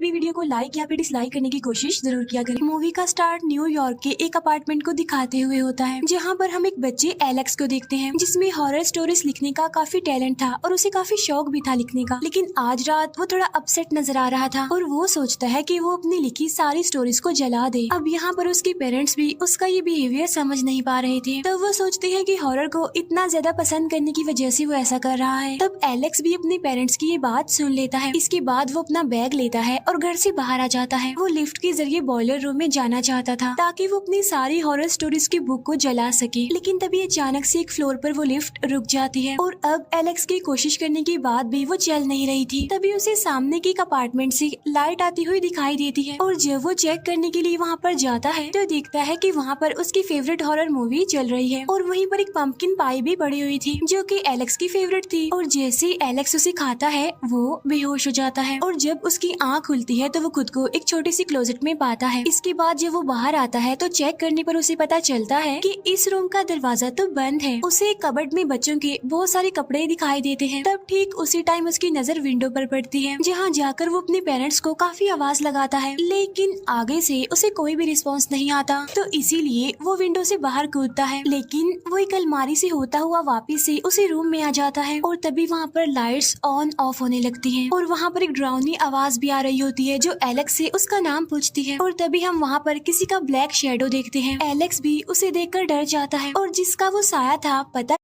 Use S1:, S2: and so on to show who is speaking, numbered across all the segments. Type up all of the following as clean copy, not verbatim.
S1: भी वीडियो को लाइक या फिर डिसलाइक करने की कोशिश जरूर किया करें। मूवी का स्टार्ट न्यूयॉर्क के एक अपार्टमेंट को दिखाते हुए होता है, जहाँ पर हम एक बच्चे एलेक्स को देखते हैं, जिसमें हॉरर स्टोरीज लिखने का काफी टैलेंट था और उसे काफी शौक भी था लिखने का। लेकिन आज रात वो थोड़ा अपसेट नजर आ रहा था और वो सोचता है कि वो अपनी लिखी सारी स्टोरीज को जला दे। अब यहाँ पर उसके पेरेंट्स भी उसका ये बिहेवियर समझ नहीं पा रहे थे, तब वो सोचते हैं कि हॉरर को इतना ज्यादा पसंद करने की वजह से वो ऐसा कर रहा है। तब एलेक्स भी अपने पेरेंट्स की ये बात सुन लेता है। इसके बाद वो अपना बैग लेता है और घर से बाहर आ जाता है। वो लिफ्ट के जरिए बॉयलर रूम में जाना चाहता था ताकि वो अपनी सारी हॉरर स्टोरीज की बुक को जला सके, लेकिन तभी अचानक से एक फ्लोर पर वो लिफ्ट रुक जाती है और अब एलेक्स की कोशिश करने के बाद भी वो चल नहीं रही थी। तभी उसे सामने के एक अपार्टमेंट से लाइट आती हुई दिखाई देती है और जब वो चेक करने के लिए वहाँ पर जाता है तो देखता है कि वहाँ पर उसकी फेवरेट हॉरर मूवी चल रही है और वहीं पर एक पंपकिन पाई भी पड़ी हुई थी जो कि एलेक्स की फेवरेट थी। और जैसे एलेक्स उसे खाता है वो बेहोश हो जाता है और जब उसकी आँख खुलती है तो वो खुद को एक छोटी सी क्लोजेट में पाता है। इसके बाद जब वो बाहर आता है तो चेक करने पर उसे पता चलता है कि इस रूम का दरवाजा तो बंद है। उसे एक कबर्ड में बच्चों के बहुत सारे कपड़े दिखाई देते हैं। तब ठीक उसी टाइम उसकी नजर विंडो पर पड़ती है, जहाँ जाकर वो अपने पेरेंट्स को काफी आवाज लगाता है, लेकिन आगे से उसे कोई भी रिस्पॉन्स नहीं आता। तो इसीलिए वो विंडो से बाहर कूदता है, लेकिन वो एक अलमारी से होता हुआ वापस से उसी रूम में आ जाता है और तभी वहाँ पर लाइट्स ऑन ऑफ होने लगती हैं और वहाँ पर एक डरावनी आवाज भी आ रही होती है जो एलेक्स से उसका नाम पूछती है। और तभी हम वहाँ पर किसी का ब्लैक शेडो देखते हैं। एलेक्स भी उसे देखकर डर जाता है और जिसका वो साया था पता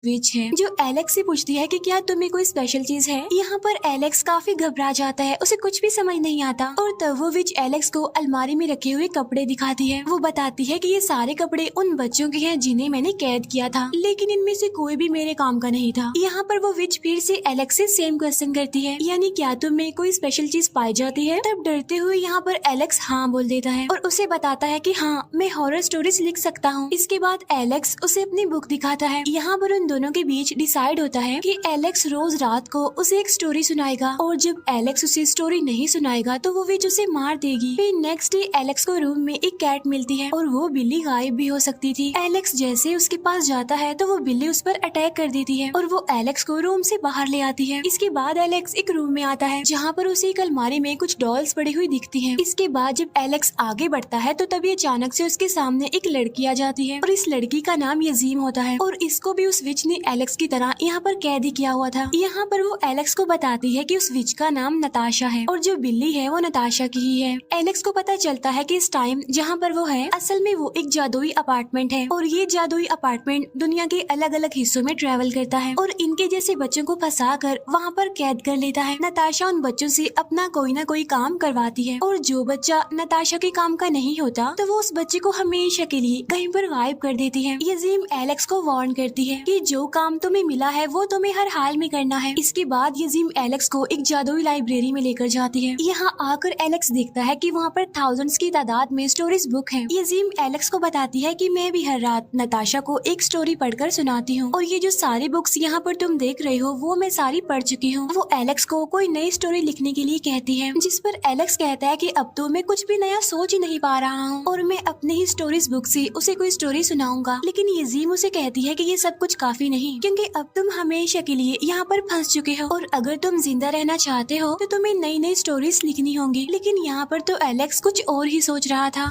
S1: विच है, जो एलेक्स से पूछती है कि क्या तुम्हें कोई स्पेशल चीज है। यहाँ पर एलेक्स काफी घबरा जाता है, उसे कुछ भी समझ नहीं आता और तब वो विच एलेक्स को अलमारी में रखे हुए कपड़े दिखाती है। वो बताती है कि ये सारे कपड़े उन बच्चों के हैं जिन्हें मैंने कैद किया था, लेकिन इनमें से कोई भी मेरे काम का नहीं था। यहाँ पर वो विच फिर से एलेक्स से सेम क्वेश्चन करती है, यानी क्या तुम्हें कोई स्पेशल चीज पाई जाती है। तब डरते हुए यहाँ पर एलेक्स हाँ बोल देता है और उसे बताता है कि हाँ मैं हॉरर स्टोरीज लिख सकता हूँ। इसके बाद एलेक्स उसे अपनी बुक दिखाता है। यहाँ पर उन दोनों के बीच डिसाइड होता है कि एलेक्स रोज रात को उसे एक स्टोरी सुनाएगा और जब एलेक्स उसे स्टोरी नहीं सुनाएगा तो वो विच उसे मार देगी। फिर नेक्स्ट डे एलेक्स को रूम में एक कैट मिलती है और वो बिल्ली गायब भी हो सकती थी। एलेक्स जैसे उसके पास जाता है तो वो बिल्ली उस पर अटैक कर देती है और वो एलेक्स को रूम से बाहर ले आती है। इसके बाद एलेक्स एक रूम में आता है जहाँ पर उसे एक अलमारी में कुछ डॉल्स पड़ी हुई दिखती है। इसके बाद जब एलेक्स आगे बढ़ता है तो तभी अचानक से उसके सामने एक लड़की आ जाती है और इस लड़की का नाम यजीम होता है और इसको भी उस विच ने एलेक्स की तरह यहाँ पर कैद ही किया हुआ था। यहाँ पर वो एलेक्स को बताती है कि उस विच का नाम नताशा है और जो बिल्ली है वो नताशा की ही है। एलेक्स को पता चलता है कि इस टाइम जहाँ पर वो है असल में वो एक जादुई अपार्टमेंट है और ये जादुई अपार्टमेंट दुनिया के अलग अलग हिस्सों में ट्रेवल करता है और इनके जैसे बच्चों को फंसा कर वहाँ पर कैद कर लेता है। नताशा उन बच्चों से अपना कोई ना कोई काम करवाती है और जो बच्चा नताशा के काम का नहीं होता तो वो उस बच्चे को हमेशा के लिए कहीं पर गायब कर देती है। यजीम एलेक्स को वार्न करती है कि जो काम तुम्हें मिला है वो तुम्हें हर हाल में करना है। इसके बाद यजीम एलेक्स को एक जादुई लाइब्रेरी में लेकर जाती है। यहाँ आकर एलेक्स देखता है कि वहाँ पर थाउजेंड्स की तादाद में स्टोरीज बुक हैं। यजीम एलेक्स को बताती है कि मैं भी हर रात नताशा को एक स्टोरी पढ़कर सुनाती हूँ और ये जो सारी बुक्स यहाँ पर तुम देख रहे हो वो मैं सारी पढ़ चुकी हूँ। वो एलेक्स को कोई नई स्टोरी लिखने के लिए कहती है, जिस पर एलेक्स कहता है कि अब तो मैं कुछ भी नया सोच ही नहीं पा रहा हूँ और मैं अपने ही स्टोरीज बुक से उसे कोई स्टोरी सुनाऊंगा। लेकिन यजीम उसे कहती है कि ये सब कुछ काफी नहीं, क्योंकि अब तुम हमेशा के लिए यहाँ पर फंस चुके हो और अगर तुम जिंदा रहना चाहते हो तो तुम्हें नई नई स्टोरीज लिखनी होंगी। लेकिन यहाँ पर तो एलेक्स कुछ और ही सोच रहा था।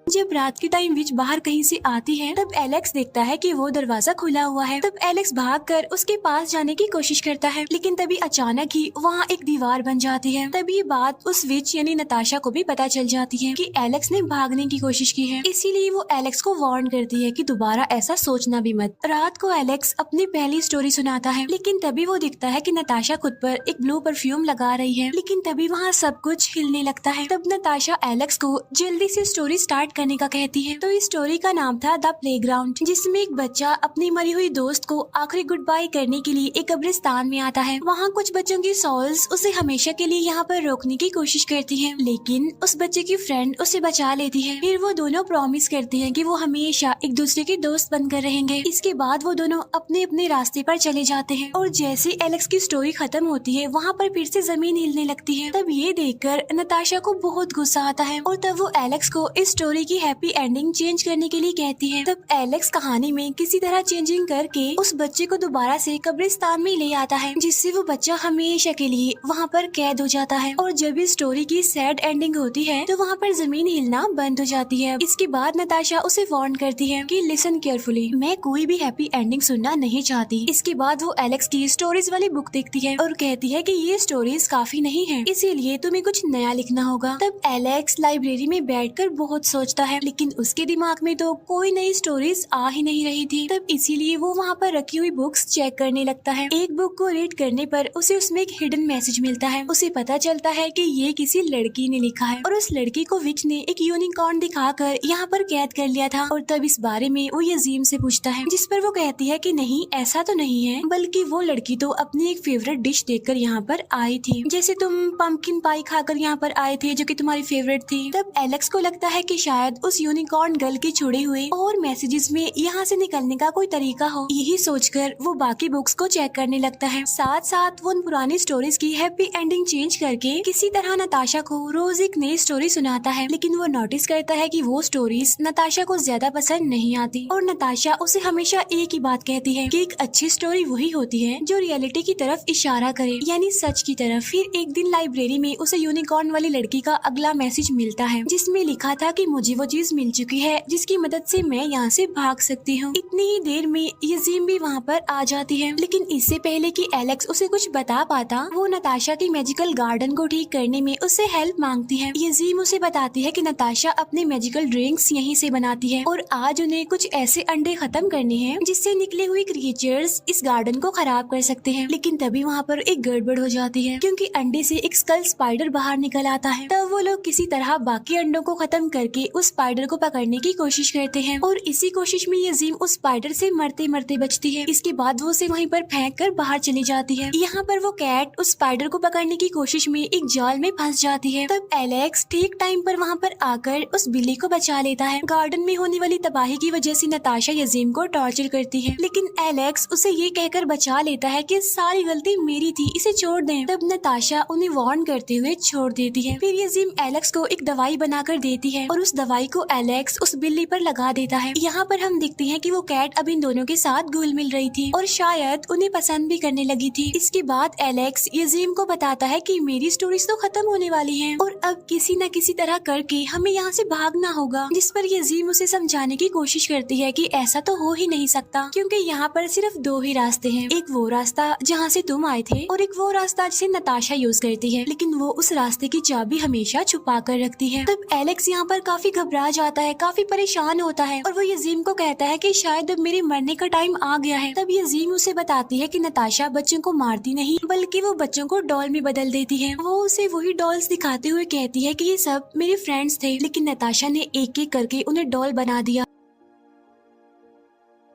S1: जब रात के टाइम विच बाहर कहीं से आती है तब एलेक्स देखता है कि वो दरवाजा खुला हुआ है। तब एलेक्स भागकर उसके पास जाने की कोशिश करता है, लेकिन तभी अचानक ही वहाँ एक दीवार बन जाती है। तब ये बात उस विच यानी नताशा को भी पता चल जाती है कि एलेक्स ने भागने की कोशिश की है। इसीलिए वो एलेक्स को वार्न करती है कि दोबारा ऐसा सोचना भी मत। रात को एलेक्स अपनी पहली स्टोरी सुनाता है, लेकिन तभी वो दिखता है कि नताशा खुद पर एक ब्लू परफ्यूम लगा रही है। लेकिन तभी वहाँ सब कुछ हिलने लगता है। तब नताशा एलेक्स को जल्दी से स्टोरी स्टार्ट करने का कहती है। तो इस स्टोरी का नाम था द प्लेग्राउंड, जिसमें एक बच्चा अपनी मरी हुई दोस्त को आखिरी गुड बाय करने के लिए एक कब्रिस्तान में आता है। वहाँ कुछ बच्चों की सोल्स उसे हमेशा के लिए यहाँ पर रोकने की कोशिश करती है, लेकिन उस बच्चे की फ्रेंड उसे बचा लेती है। फिर वो दोनों प्रॉमिस करते हैं कि वो हमेशा एक दूसरे के दोस्त बनकर रहेंगे। इसके बाद वो दोनों अपने अपने रास्ते पर चले जाते हैं और जैसे एलेक्स की स्टोरी खत्म होती है वहाँ पर फिर से जमीन हिलने लगती है। तब ये देखकर नताशा को बहुत गुस्सा आता है और तब वो एलेक्स को इस स्टोरी की हैप्पी एंडिंग चेंज करने के लिए कहती है। तब एलेक्स कहानी में किसी तरह चेंजिंग करके उस बच्चे को दोबारा से कब्रिस्तान में ले आता है, जिससे वो बच्चा हमेशा के लिए वहाँ पर कैद हो जाता है। और जब इस स्टोरी की सैड एंडिंग होती है तो वहाँ पर जमीन हिलना बंद हो जाती है। इसके बाद नताशा उसे वार्न करती है कि लिसन केयरफुली, मैं कोई भी हैप्पी एंडिंग सुनना नहीं चाहती। इसके बाद वो एलेक्स की स्टोरीज वाली बुक देखती है और कहती है कि ये स्टोरीज काफी नहीं है, इसीलिए तुम्हें कुछ नया लिखना होगा। तब एलेक्स लाइब्रेरी में बैठकर बहुत सोचता है, लेकिन उसके दिमाग में तो कोई नई स्टोरीज आ ही नहीं रही थी। तब इसीलिए वो वहाँ पर रखी हुई बुक्स चेक करने लगता है। एक बुक को रीड करने पर उसे उसमें एक हिडन मैसेज मिलता है। उसे पता चलता है कि ये किसी लड़की ने लिखा है और उस लड़की को विच ने एक यूनिकॉर्न दिखाकर यहाँ पर कैद कर लिया था। और तब इस बारे में वो यजीम से पूछता है, जिस पर वो कहती है कि नहीं, ऐसा तो नहीं है, बल्कि वो लड़की तो अपनी एक फेवरेट डिश देखकर यहाँ पर आई थी, जैसे तुम पंपकिन पाई खाकर यहाँ पर आए थे जो कि तुम्हारी फेवरेट थी। तब एलेक्स को लगता है कि शायद उस यूनिकॉर्न गर्ल के छोड़े हुए और मैसेजेस में यहाँ से निकलने का कोई तरीका हो। यही सोचकर वो बाकी बुक्स को चेक करने लगता है। साथ साथ वो उन पुरानी स्टोरीज की हैप्पी एंडिंग चेंज करके किसी तरह नताशा को रोज एक नई स्टोरी सुनाता है, लेकिन वो नोटिस करता है कि वो स्टोरीज नताशा को ज्यादा पसंद नहीं आती और नताशा उसे हमेशा एक ही बात कहती है कि एक अच्छी स्टोरी वही होती है जो रियलिटी की तरफ इशारा करे, यानी सच की तरफ। फिर एक दिन लाइब्रेरी में उसे यूनिकॉर्न वाली लड़की का अगला मैसेज मिलता है, जिसमें लिखा था कि मुझे वो चीज मिल चुकी है जिसकी मदद से मैं यहाँ से भाग सकती हूँ। इतनी ही देर में यजीम भी वहाँ पर आ जाती है, लेकिन इससे पहले कि एलेक्स उसे कुछ बता पाता, वो नताशा की मैजिकल गार्डन को ठीक करने में उससे हेल्प मांगती है। यजीम उसे बताती है कि नताशा अपने मैजिकल ड्रिंक्स यहीं से बनाती है और आज उन्हें कुछ ऐसे अंडे खत्म करने हैं जिससे निकले हुए क्रिएचर्स इस गार्डन को खराब कर सकते हैं। लेकिन तभी वहाँ पर एक गड़बड़ हो जाती है, क्योंकि अंडे से एक स्कल स्पाइडर बाहर निकल आता है। तब वो लोग किसी तरह बाकी अंडों को खत्म करके उस स्पाइडर को पकड़ने की कोशिश करते हैं और इसी कोशिश में यजीम उस स्पाइडर से मरते मरते बचती है। इसके बाद वो उसे वहीं पर फेंक कर बाहर चली जाती है। यहाँ पर वो कैट उस स्पाइडर को पकड़ने की कोशिश में एक जाल में फंस जाती है। तब एलेक्स ठीक टाइम पर वहाँ पर आकर उस बिल्ली को बचा लेता है। गार्डन में होने वाली तबाही की वजह से नताशा यजीम को टॉर्चर करती है, लेकिन एलेक्स उसे ये कहकर बचा लेता है कि सारी गलती मेरी थी, इसे छोड़ दें। तब नताशा उन्हें वार्न करते हुए छोड़ देती है। फिर यजीम एलेक्स को एक दवाई बनाकर देती है और उस दवाई को एलेक्स उस बिल्ली पर लगा देता है। यहाँ पर हम देखते हैं कि वो कैट अब इन दोनों के साथ घुल मिल रही थी और शायद उन्हें पसंद भी करने लगी थी। इसके बाद एलेक्स यजीम को बताता है कि मेरी स्टोरीज तो खत्म होने वाली हैं और अब किसी न किसी तरह करके हमें यहाँ से भागना होगा। जिस पर यजीम उसे समझाने की कोशिश करती है कि ऐसा तो हो ही नहीं सकता, क्योंकि यहाँ पर सिर्फ दो ही रास्ते हैं, एक वो रास्ता जहाँ से तुम आए थे और एक वो रास्ता जिसे नताशा यूज करती है, लेकिन वो उस रास्ते की चाबी हमेशा छुपा कर रखती है। तब एलेक्स यहाँ पर काफी घबरा जाता है, काफी परेशान होता है और वो यजीम को कहता है कि शायद अब मेरे मरने का टाइम आ गया है। तब यजीम उसे बताती है कि नताशा बच्चों को मारती नहीं, बल्कि वो बच्चों को डॉल में बदल देती है। वो उसे वही डॉल्स दिखाते हुए कहती है कि ये सब मेरे फ्रेंड्स थे, लेकिन नताशा ने एक एक करके उन्हें डॉल बना दिया।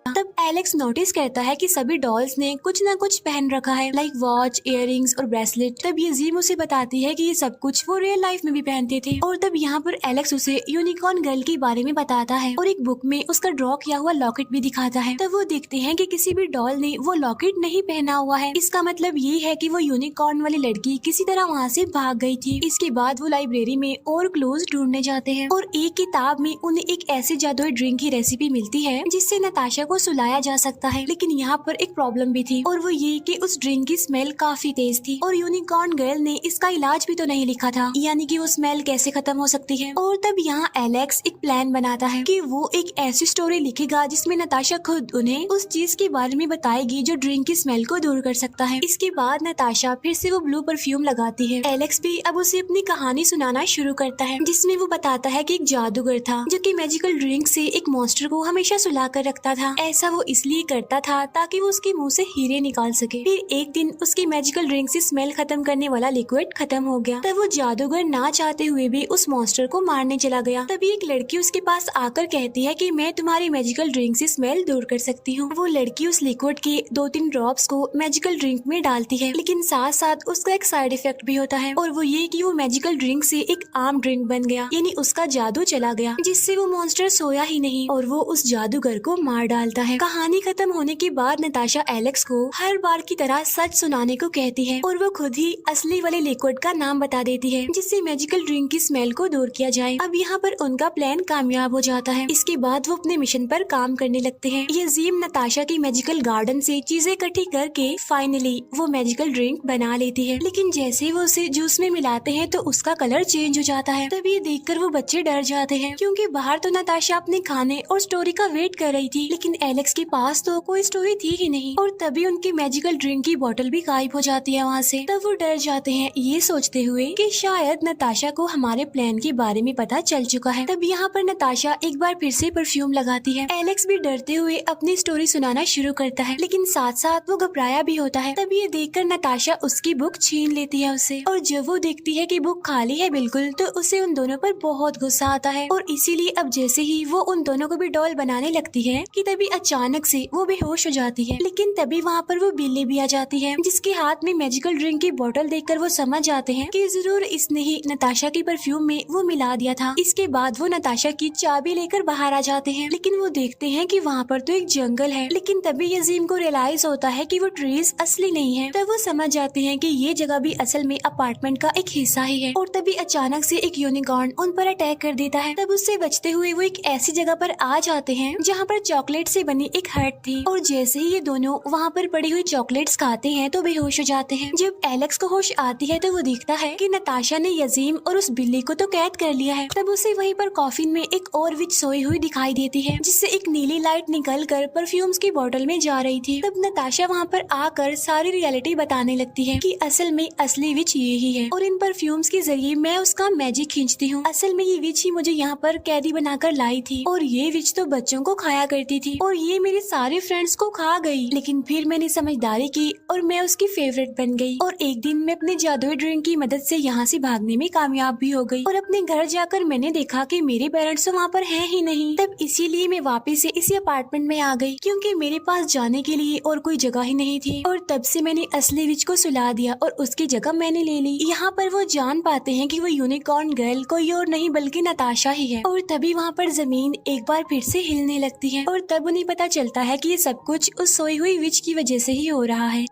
S1: तब एलेक्स नोटिस करता है कि सभी डॉल्स ने कुछ न कुछ पहन रखा है, लाइक वॉच, इयररिंग्स और ब्रेसलेट। तब यजीम उसे बताती है कि ये सब कुछ वो रियल लाइफ में भी पहनते थे। और तब यहाँ पर एलेक्स उसे यूनिकॉर्न गर्ल के बारे में बताता है और एक बुक में उसका ड्रॉ किया हुआ लॉकेट भी दिखाता है। तब वो देखते हैं कि किसी भी डॉल ने वो लॉकेट नहीं पहना हुआ है। इसका मतलब ये है कि वो यूनिकॉर्न वाली लड़की किसी तरह वहाँ से भाग गई थी। इसके बाद वो लाइब्रेरी में और क्लूज ढूंढने जाते हैं और एक किताब में उन्हें एक ऐसे जादुई ड्रिंक की रेसिपी मिलती है जिससे नताशा को सुलाया जा सकता है। लेकिन यहाँ पर एक प्रॉब्लम भी थी और वो ये कि उस ड्रिंक की स्मेल काफी तेज थी और यूनिकॉर्न गर्ल ने इसका इलाज भी तो नहीं लिखा था, यानी कि वो स्मेल कैसे खत्म हो सकती है। और तब यहाँ एलेक्स एक प्लान बनाता है कि वो एक ऐसी स्टोरी लिखेगा जिसमें नताशा खुद उन्हें उस चीज के बारे में बताएगी जो ड्रिंक की स्मेल को दूर कर सकता है। इसके बाद नताशा फिर से वो ब्लू परफ्यूम लगाती है। एलेक्स भी अब उसे अपनी कहानी सुनाना शुरू करता है, जिसमें वो बताता है कि एक जादूगर था जो कि मैजिकल ड्रिंक से एक मॉन्स्टर को हमेशा सुला कर रखता था। ऐसा वो इसलिए करता था ताकि वो उसके मुंह से हीरे निकाल सके। फिर एक दिन उसकी मैजिकल ड्रिंक से स्मेल खत्म करने वाला लिक्विड खत्म हो गया। तब वो जादूगर ना चाहते हुए भी उस मॉन्स्टर को मारने चला गया। तभी एक लड़की उसके पास आकर कहती है कि मैं तुम्हारी मैजिकल ड्रिंक से स्मेल दूर कर सकती हूँ। वो लड़की उस लिक्विड के 2-3 ड्रॉप्स को मैजिकल ड्रिंक में डालती है, लेकिन साथ साथ उसका एक साइड इफेक्ट भी होता है, और वो ये कि वो मैजिकल ड्रिंक से एक आम ड्रिंक बन गया, यानी उसका जादू चला गया, जिससे वो मॉन्स्टर सोया ही नहीं और वो उस जादूगर को मार डालता है। कहानी खत्म होने के बाद नताशा एलेक्स को हर बार की तरह सच सुनाने को कहती है और वो खुद ही असली वाले लिक्विड का नाम बता देती है, जिससे मैजिकल ड्रिंक की स्मेल को दूर किया जाए। अब यहाँ पर उनका प्लान कामयाब हो जाता है। इसके बाद वो अपने मिशन पर काम करने लगते हैं। यजीम नताशा की मैजिकल गार्डन से चीजें इकट्ठी करके फाइनली वो मैजिकल ड्रिंक बना लेती है, लेकिन जैसे वो उसे जूस में मिलाते हैं तो उसका कलर चेंज हो जाता है। तभी ये देखकर वो बच्चे डर जाते हैं, क्योंकि बाहर तो नताशा अपने खाने और स्टोरी का वेट कर रही थी, लेकिन एलेक्स के पास तो कोई स्टोरी थी ही नहीं। और तभी उनकी मैजिकल ड्रिंक की बोतल भी गायब हो जाती है वहाँ से। तब वो डर जाते हैं, ये सोचते हुए कि शायद नताशा को हमारे प्लान के बारे में पता चल चुका है। तब यहाँ पर नताशा एक बार फिर से परफ्यूम लगाती है। एलेक्स भी डरते हुए अपनी स्टोरी सुनाना शुरू करता है, लेकिन साथ साथ वो घबराया भी होता है। तब ये देखकर नताशा उसकी बुक छीन लेती है उससे, और जब वो देखती है कि बुक खाली है बिल्कुल, तो उसे उन दोनों पर बहुत गुस्सा आता है। और इसीलिए अब जैसे ही वो उन दोनों को भी डॉल बनाने लगती है कि तभी अचानक से वो बेहोश हो जाती है। लेकिन तभी वहाँ पर वो बिल्ली भी आ जाती है, जिसके हाथ में मैजिकल ड्रिंक की बोतल देखकर वो समझ जाते हैं कि जरूर इसने ही नताशा की परफ्यूम में वो मिला दिया था। इसके बाद वो नताशा की चाबी लेकर बाहर आ जाते हैं, लेकिन वो देखते हैं कि वहाँ पर तो एक जंगल है। लेकिन तभी यजीम को रियलाइज होता है कि वो ट्रीज असली नहीं है। तब वो समझ जाते हैं कि ये जगह भी असल में अपार्टमेंट का एक हिस्सा ही है। और तभी अचानक से एक यूनिकॉर्न उन पर अटैक कर देता है। तब उससे बचते हुए वो एक ऐसी जगह पर आ जाते हैं जहाँ पर चॉकलेट से बनी एक हट थी, और जैसे ही ये दोनों वहाँ पर पड़ी हुई चॉकलेट्स खाते हैं तो बेहोश हो जाते हैं। जब एलेक्स को होश आती है तो वो देखता है कि नताशा ने यजीम और उस बिल्ली को तो कैद कर लिया है। तब उसे वहीं पर कॉफिन में एक और विच सोई हुई दिखाई देती है, जिससे एक नीली लाइट निकलकर परफ्यूम्स की बोतल में जा रही थी। तब नताशा वहाँ पर आकर सारी रियलिटी बताने लगती है कि असल में असली विच ये ही है, और इन परफ्यूम्स के जरिए मैं उसका मैजिक खींचती हूँ। असल में ये विच ही मुझे यहाँ पर कैदी बनाकर लाई थी, और ये विच तो बच्चों को खाया करती थी, और ये मेरे सारे फ्रेंड्स को खा गई। लेकिन फिर मैंने समझदारी की और मैं उसकी फेवरेट बन गई, और एक दिन मैं अपने जादुई ड्रिंक की मदद से यहाँ से भागने में कामयाब भी हो गई। और अपने घर जाकर मैंने देखा कि मेरे पेरेंट्स तो वहाँ पर हैं ही नहीं। तब इसीलिए मैं वापस से इसी अपार्टमेंट में आ गई, क्योंकि मेरे पास जाने के लिए और कोई जगह ही नहीं थी। और तब से मैंने असली विच को सुला दिया और उसकी जगह मैंने ले ली। यहाँ पर वो जान पाते हैं कि वो यूनिकॉर्न गर्ल कोई और नहीं बल्कि नताशा ही है। और तभी वहाँ पर जमीन एक बार फिर से हिलने लगती है, और तब उन्हें पता चलता है कि ये सब कुछ उस सोई हुई विच की वजह से ही हो रहा है।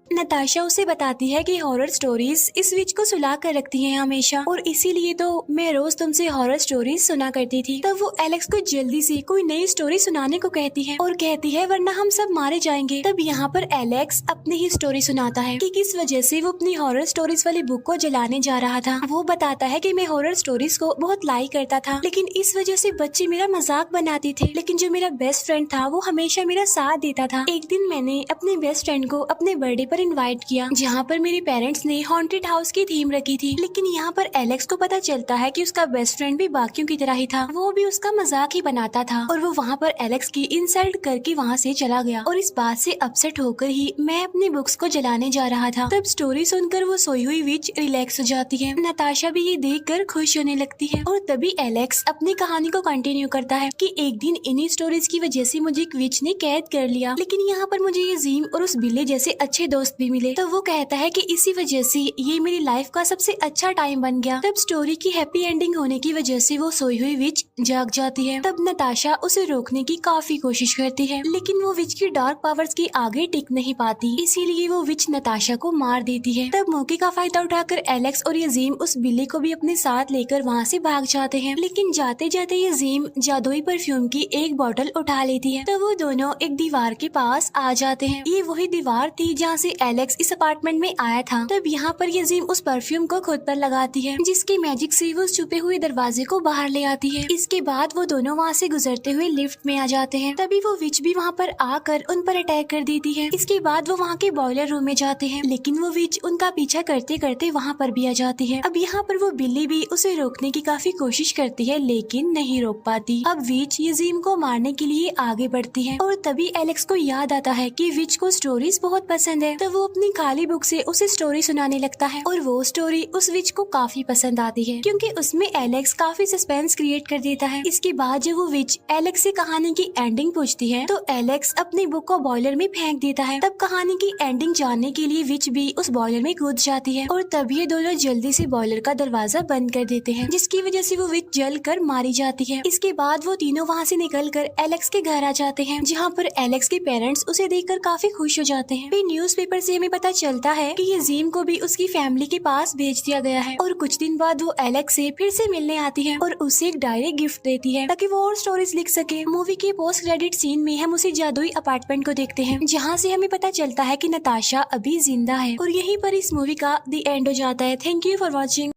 S1: नताशा उसे बताती है कि हॉरर स्टोरीज इस विच को सुला कर रखती हैं हमेशा, और इसीलिए तो मैं रोज तुमसे हॉरर स्टोरीज सुना करती थी। तब वो एलेक्स को जल्दी से कोई नई स्टोरी सुनाने को कहती है, और कहती है वरना हम सब मारे जाएंगे। तब यहाँ पर एलेक्स अपनी ही स्टोरी सुनाता है कि किस वजह से वो अपनी हॉरर स्टोरीज वाली बुक को जलाने जा रहा था। वो बताता है कि मैं हॉरर स्टोरीज को बहुत लाइक करता था, लेकिन इस वजह से बच्चे मेरा मजाक बनाते थे, लेकिन जो मेरा बेस्ट फ्रेंड था वो हमेशा मेरा साथ देता था। एक दिन मैंने अपने बेस्ट फ्रेंड को अपने बर्थडे पर इनवाइट किया, जहाँ पर मेरे पेरेंट्स ने हॉन्टेड हाउस की थीम रखी थी। लेकिन यहाँ पर एलेक्स को पता चलता है कि उसका बेस्ट फ्रेंड भी बाकियों की तरह ही था, वो भी उसका मजाक ही बनाता था, और वो वहाँ पर एलेक्स की इंसल्ट करके वहाँ से चला गया। और इस बात से अपसेट होकर ही मैं अपनी बुक्स को जलाने जा रहा था। तब स्टोरी सुनकर वो सोई हुई विच रिलैक्स हो जाती है। नताशा भी ये देखकर खुश होने लगती है, और तभी एलेक्स अपनी कहानी को कंटिन्यू करता है कि एक दिन इन्हीं स्टोरीज की वजह से मुझे एक विच ने कैद कर लिया, लेकिन यहाँ पर मुझे यजीम और उस बिल्ली जैसे अच्छे दोस्त भी मिले। तो वो कहता है कि इसी वजह से ये मेरी लाइफ का सबसे अच्छा टाइम बन गया। तब स्टोरी की हैप्पी एंडिंग होने की वजह से वो सोई हुई विच जाग जाती है। तब नताशा उसे रोकने की काफी कोशिश करती है, लेकिन वो विच की डार्क पावर्स के आगे टिक नहीं पाती, इसीलिए वो विच नताशा को मार देती है। तब मौके का फायदा उठाकर एलेक्स और यजीम उस बिल्ली को भी अपने साथ लेकर वहाँ से भाग जाते हैं, लेकिन जाते जाते यजीम जादुई परफ्यूम की एक बोतल उठा लेती है। तब वो दोनों एक दीवार के पास आ जाते हैं। ये वही दीवार थी जहाँ से एलेक्स इस अपार्टमेंट में आया था तब यहाँ पर यजीम उस परफ्यूम को खुद पर लगाती है, जिसकी मैजिक से वो छुपे हुए दरवाजे को बाहर ले आती है। इसके बाद वो दोनों वहाँ से गुजरते हुए लिफ्ट में आ जाते हैं। तभी वो विच भी वहाँ पर आकर उन पर अटैक कर देती है। इसके बाद वो वहाँ के बॉयलर रूम में जाते हैं, लेकिन वो विच उनका पीछा करते करते वहाँ पर भी आ जाती है। अब यहाँ पर वो बिल्ली भी उसे रोकने की काफी कोशिश करती है, लेकिन नहीं रोक पाती। अब विच यजीम को मारने के लिए आगे बढ़ती है और तभी एलेक्स को याद आता है कि विच को स्टोरीज बहुत पसंद है, तो वो अपनी काली बुक से उसे स्टोरी सुनाने लगता है और वो स्टोरी उस विच को काफी पसंद आती है, क्योंकि उसमें एलेक्स काफी सस्पेंस क्रिएट कर देता है। इसके बाद जब वो विच एलेक्स से कहानी की एंडिंग पूछती है तो एलेक्स अपनी बुक को बॉयलर में फेंक देता है। तब कहानी की एंडिंग जानने के लिए विच भी उस बॉयलर में कूद जाती है और तब ये दोनों जल्दी से बॉयलर का दरवाजा बंद कर देते हैं, जिसकी वजह से वो विच जल कर मारी जाती है। इसके बाद वो तीनों वहाँ से निकलकर एलेक्स के घर आ जाते हैं, जहाँ पर एलेक्स के पेरेंट्स उसे देखकर काफी खुश हो जाते हैं। फिर न्यूज़पेपर से हमें पता चलता है कि यजीम को भी उसकी फैमिली के पास भेज दिया गया है और कुछ दिन बाद वो एलेक्स से फिर से मिलने आती है और उसे एक डायरी गिफ्ट देती है ताकि वो और स्टोरीज लिख सके। मूवी के पोस्ट क्रेडिट सीन में हम उसी जादुई अपार्टमेंट को देखते हैं, जहाँ से हमें पता चलता है कि नताशा अभी जिंदा है और यहीं पर इस मूवी का द एंड हो जाता है। Thank you for watching.